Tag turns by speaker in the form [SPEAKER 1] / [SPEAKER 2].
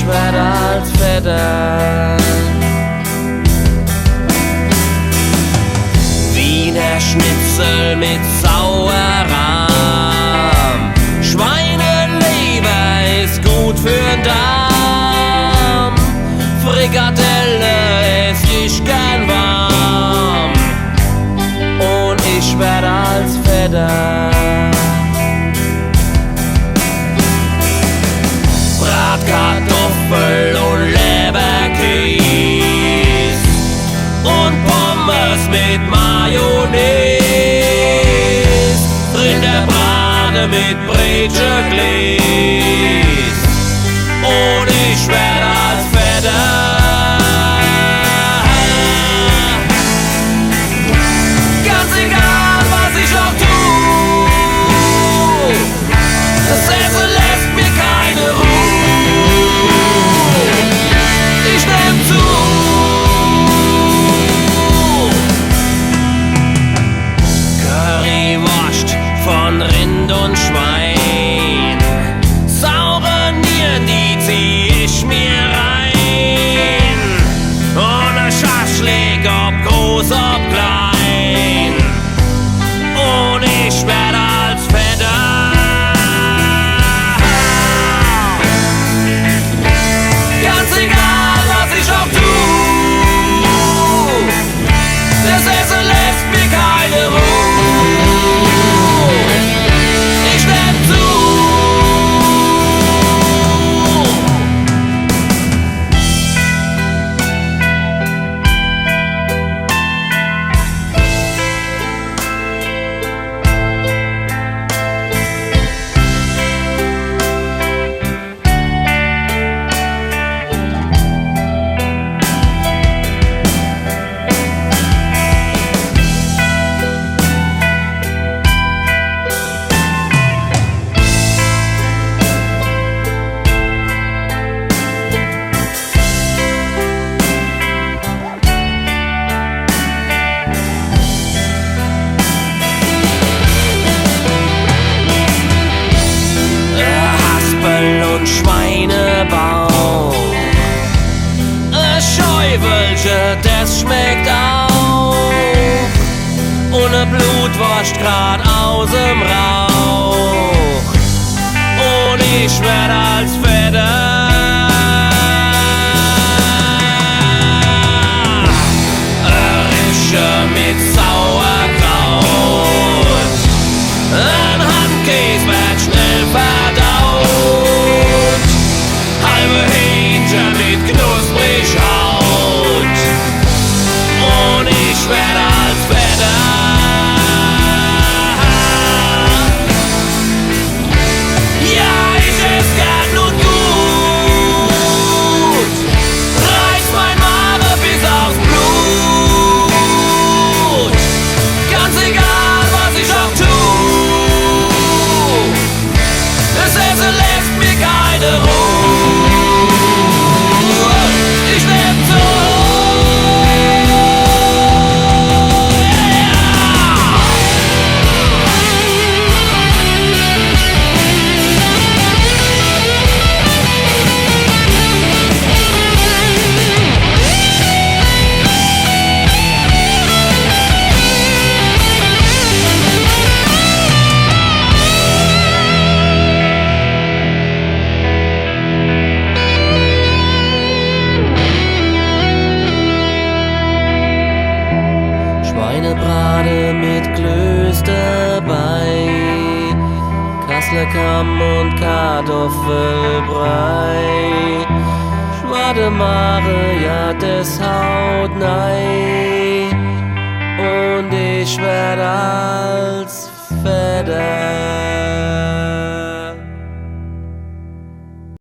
[SPEAKER 1] ich werd als Vetter. Wiener Schnitzel mit Sauerrahm, Schweineleber ist gut für'n Darm, Frikadelle ess ich gern warm und ich werd als Vetter. Bratkartoffel und Leberkäse und Pommes mit Mayonnaise, Rinderbrate mit Brötchengläs und ich werd als Vetter. Ganz egal, was ich auch tu, das Essen lässt mir keine Ruhe. Ich nehm zu. Currywurst von Rind und Schwein, saure Nieren, die zieh ich mir rein. Ohne Schaschlik, ob groß, ob klein. Und ich werd als Vetter. Ganz egal, was ich auch tu, das Essen lässt mir keine Ruhe. Ich nehm zu. Schweinebauch, Schäufelche, das schmeckt auch, und ne Blutwurst grad aus'm Rauch, und ich werd als Vetter. Rische mit Sauerkraut, ein Handkäse wird schnell verdaut, halbe Hähnchen mit knusprig Haut und ich werd als Vetter. Ja, ich ess gern und gut, reiß mein Magen bis aufs Blut. Ganz egal, was ich auch tu, das Essen lässt mir keine Ruhe. Schweinebrate mit Klösterbrei, Kassler Kamm und Kartoffelbrei, Schwademare, ja des haut nei, und ich werd als Vetter.